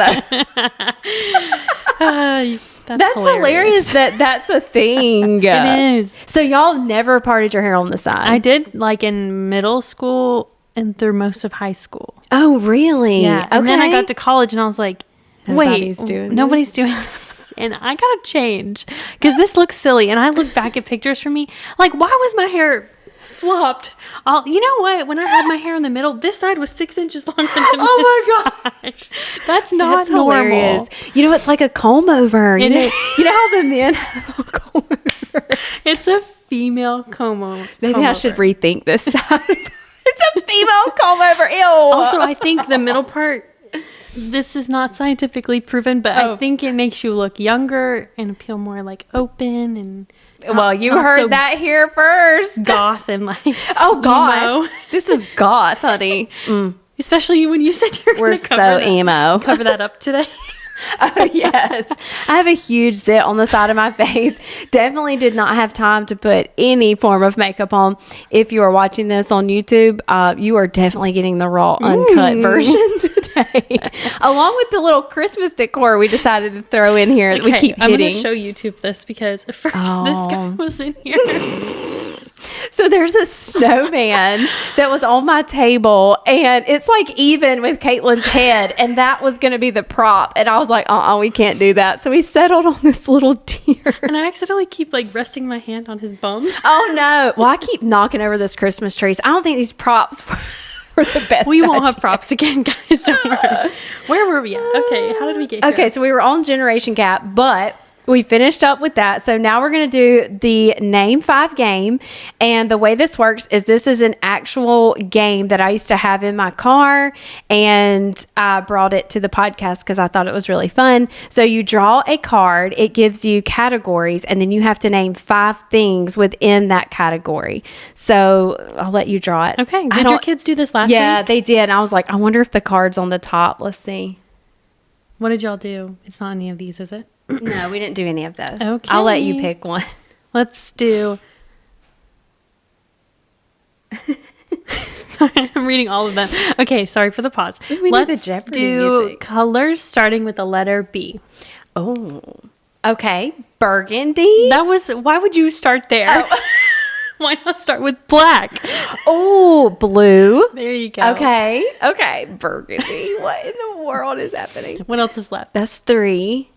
that's hilarious that that's a thing. It is. So y'all never parted your hair on the side? I did like in middle school and through most of high school. Oh, really? Yeah. And then I got to college and I was like, Nobody's wait, doing nobody's doing this. And I gotta change because this looks silly. And I look back at pictures from me, like, why was my hair flopped? You know what? When I had my hair in the middle, this side was 6 inches longer than Oh this side. That's not That's normal. hilarious. It's like a comb over. You know how the men have a comb over? It's a female comb over. Maybe I should rethink this side. It's a female comb over. Ew. Also, I think the middle part, this is not scientifically proven, but I think it makes you look younger and appeal more like open and well, you not heard so that here first. goth and like Oh God, emo. this is goth, honey. Especially when you said you're We're going to cover so emo. cover that up today. Oh, yes. I have a huge zit on the side of my face. Definitely did not have time to put any form of makeup on. If you are watching this on YouTube, you are definitely getting the raw, uncut version today. Along with the little Christmas decor we decided to throw in here that we keep I'm going hitting. to show YouTube this because at first this guy was in here. So there's a snowman that was on my table, and it's like even with Caitlyn's head, and that was going to be the prop. And I was like, we can't do that. So we settled on this little deer. And I accidentally keep like resting my hand on his bum. Oh no. Well, I keep knocking over this Christmas trees. I don't think these props were the best. We won't have idea. props again, guys. Don't worry. Where were we at? Okay, how did we get here? Okay, so we were on Generation Gap, but we finished up with that. So now we're going to do the Name 5 game. And the way this works is this is an actual game that I used to have in my car. And I brought it to the podcast because I thought it was really fun. So you draw a card. It gives you categories. And then you have to name 5 things within that category. So I'll let you draw it. Okay. Did your kids do this last week? Yeah, they did. And I was like, I wonder if the card's on the top. Let's see. What did y'all do? It's not any of these, is it? No, we didn't do any of those. Okay. I'll let you pick one. Let's do... Sorry, I'm reading all of them. Okay, sorry for the pause. We need the Jeopardy music. Colors starting with the letter B. Oh, okay. Burgundy. Why would you start there? Oh. Why not start with black? Oh, blue. There you go. Okay. Burgundy. What in the world is happening? What else is left? That's 3.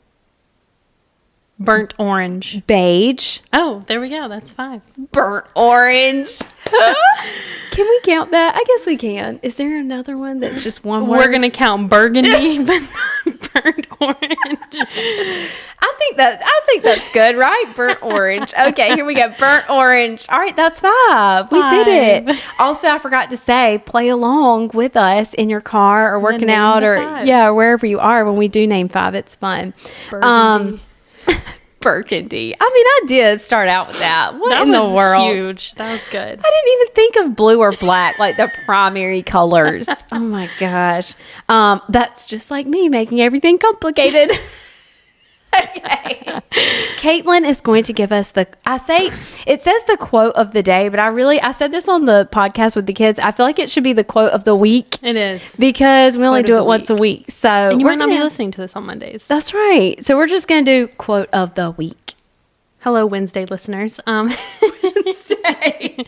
Burnt orange. Beige. Oh, there we go. That's 5. Burnt orange. Can we count that? I guess we can. Is there another one that's just one word? We're going to count burgundy, but not burnt orange. I think that's good, right? Burnt orange. Okay, here we go. Burnt orange. All right, that's 5. We did it. Also, I forgot to say, play along with us in your car or working out or wherever you are when we do name 5. It's fun. Burgundy. Burgundy. I mean, I did start out with that. What in the world? That was huge. That was good. I didn't even think of blue or black, like the primary colors. Oh my gosh. That's just like me making everything complicated. Okay. Caitlynne is going to give us it says the quote of the day, but I said this on the podcast with the kids. I feel like it should be the quote of the week. It is. Because we only do it once a week. So and you might not be listening to this on Mondays. That's right. So we're just going to do quote of the week. Hello, Wednesday listeners. Wednesday.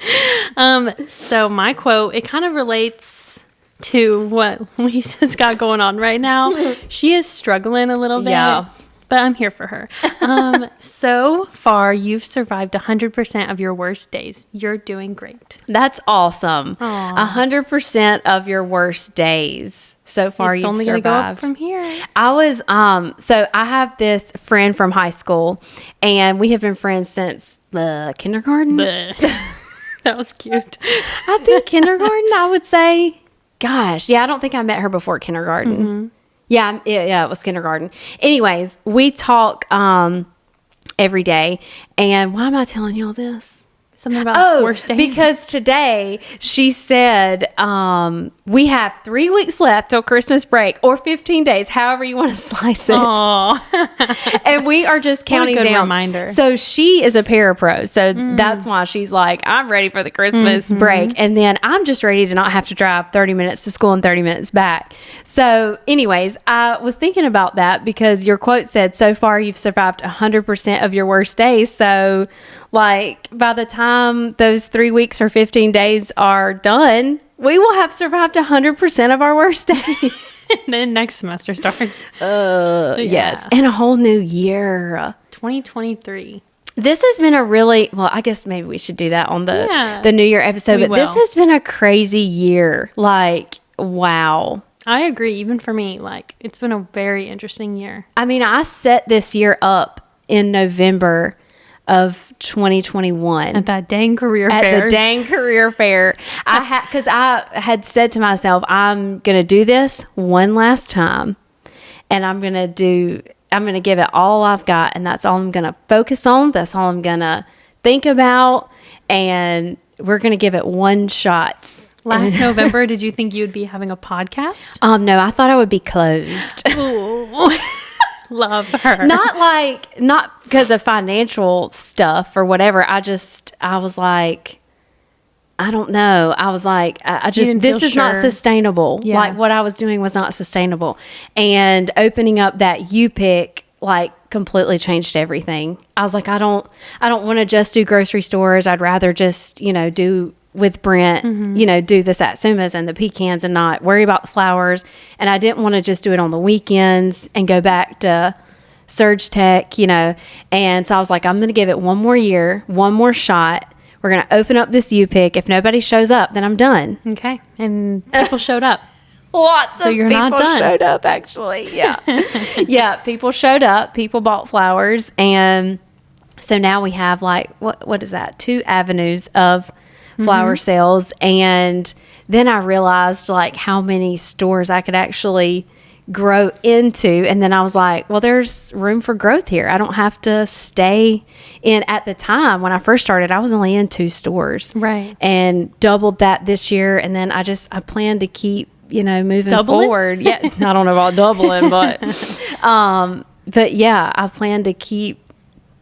So my quote, it kind of relates to what Lisa's got going on right now. She is struggling a little bit. Yeah. But I'm here for her. So far, you've survived 100% of your worst days. You're doing great. That's awesome. 100% of your worst days. So far, you've survived. It's only going to go up from here. I was, so I have this friend from high school, and we have been friends since kindergarten. That was cute. I think kindergarten, I would say. Gosh, yeah, I don't think I met her before kindergarten. Mm-hmm. Yeah, it was kindergarten. Anyways, we talk every day. And why am I telling you all this? Something about worst days? Because today she said we have 3 weeks left till Christmas break, or 15 days, however you want to slice it. And we are just counting what a good down. Reminder. So she is a parapro. So that's why she's like, I'm ready for the Christmas break. And then I'm just ready to not have to drive 30 minutes to school and 30 minutes back. So anyways, I was thinking about that because your quote said, so far you've survived 100% of your worst days. So like by the time those 3 weeks or 15 days are done, we will have survived 100% of our worst days. And then next semester starts. Yes. And a whole new year. 2023. This has been a really, well, I guess maybe we should do that on the New Year episode. But this has been a crazy year. Like, wow. I agree. Even for me, like, it's been a very interesting year. I mean, I set this year up in November of 2021 at that dang career fair. At the dang career fair, because I had said to myself, I'm gonna do this one last time, and I'm gonna give it all I've got, and that's all I'm gonna focus on. That's all I'm gonna think about, and we're gonna give it one shot. Last November, did you think you would be having a podcast? No, I thought I would be closed. Ooh. Love her. Not because of financial stuff or whatever. I was like, I don't know. I was like, this is not sustainable. Yeah. Like what I was doing was not sustainable. And opening up that U-Pick like completely changed everything. I was like, I don't want to just do grocery stores. I'd rather just, do with Brent, do the satsumas and the pecans and not worry about the flowers. And I didn't want to just do it on the weekends and go back to Surge Tech, And so I was like, I'm going to give it one more year, one more shot. We're going to open up this U-Pick. If nobody shows up, then I'm done. Okay. And people showed up. Lots So of you're people not done. showed up, actually. Yeah. Yeah, people showed up. People bought flowers. And so now we have like, what is that? 2 avenues of flower sales. And then I realized like how many stores I could actually grow into. And then I was like, well, there's room for growth here. I don't have to stay in. At the time when I first started, I was only in 2 stores. Right. And doubled that this year. And then I plan to keep, moving Doubling? forward. Yeah. I don't know about doubling, but yeah, I plan to keep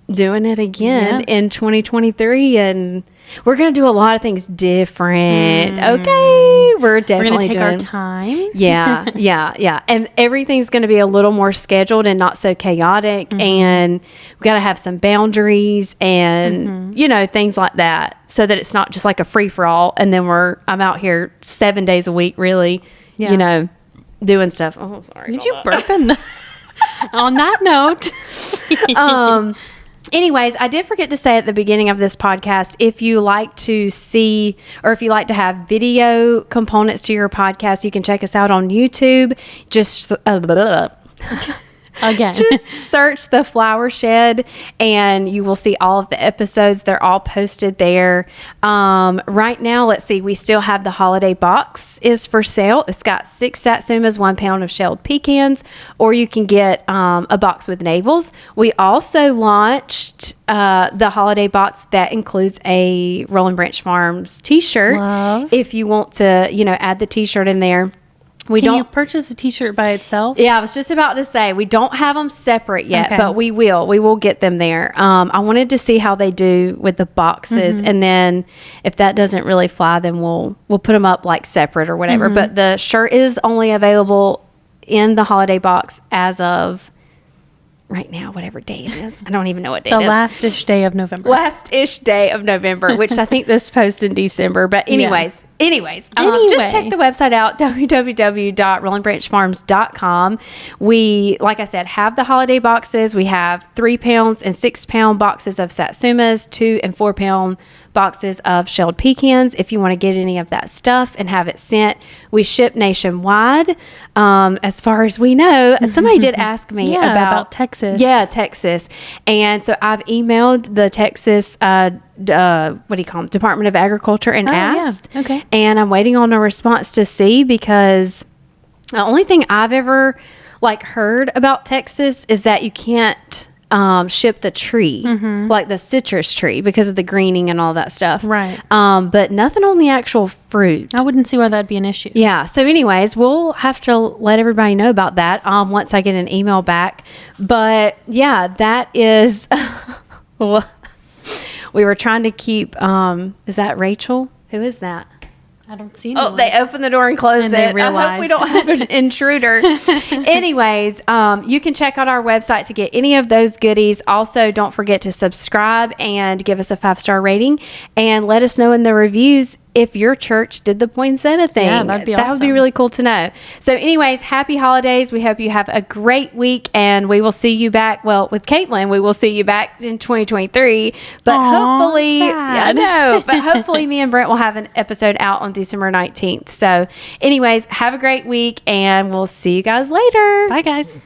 doing it again in 2023. And we're going to do a lot of things different. Okay. We're definitely take doing our time. Yeah. And everything's going to be a little more scheduled and not so chaotic. And we've got to have some boundaries and, things like that, so that it's not just like a free for all. And then I'm out here 7 days a week, really, doing stuff. Oh, sorry. Did you burp in the... On that note. Anyways, I did forget to say at the beginning of this podcast, if you like to see, or if you like to have video components to your podcast, you can check us out on YouTube. Just Again. just search The Flower Shed and you will see all of the episodes. They're all posted there. Right now, let's see, we still have the holiday box is for sale. It's got 6 satsumas, 1 pound of shelled pecans, or you can get a box with navels. We also launched the holiday box that includes a Rolling Branch Farms t-shirt. Love. If you want to, add the t-shirt in there. Can you purchase a t-shirt by itself? Yeah, I was just about to say, we don't have them separate yet, Okay. but we will. We will get them there. I wanted to see how they do with the boxes. And then if that doesn't really fly, then we'll put them up like separate or whatever. But the shirt is only available in the holiday box as of right now, whatever day it is. I don't even know what day it is. The last-ish day of November. Last-ish day of November, which I think this post in December. But anyways, just check the website out, www.rollingbranchfarms.com. We, like I said, have the holiday boxes. We have 3 pounds and 6 pound boxes of satsumas, 2 and 4 pound boxes of shelled pecans. If you want to get any of that stuff and have it sent, we ship nationwide. As far as we know, somebody did ask me about Texas. Yeah, Texas. And so I've emailed the Texas, Department of Agriculture and asked. Yeah. Okay. And I'm waiting on a response to see, because the only thing I've ever heard about Texas is that you can't ship the tree, like the citrus tree, because of the greening and all that stuff. Right. But nothing on the actual fruit. I wouldn't see why that'd be an issue. Yeah. So anyways, we'll have to let everybody know about that once I get an email back. But yeah, that is... We were trying to keep, is that Rachel? Who is that? I don't see anyone. Oh, they opened the door and closed And they it. I hope we don't have an intruder. Anyways, you can check out our website to get any of those goodies. Also, don't forget to subscribe and give us a 5-star rating, and let us know in the reviews if your church did the poinsettia thing. Yeah, that'd be That would be awesome. really cool to know. So anyways, happy holidays. We hope you have a great week, and we will see you back. Well, with Caitlynne, we will see you back in 2023. But hopefully, sad. I know, but hopefully me and Brent will have an episode out on December 19th. So anyways, have a great week, and we'll see you guys later. Bye, guys.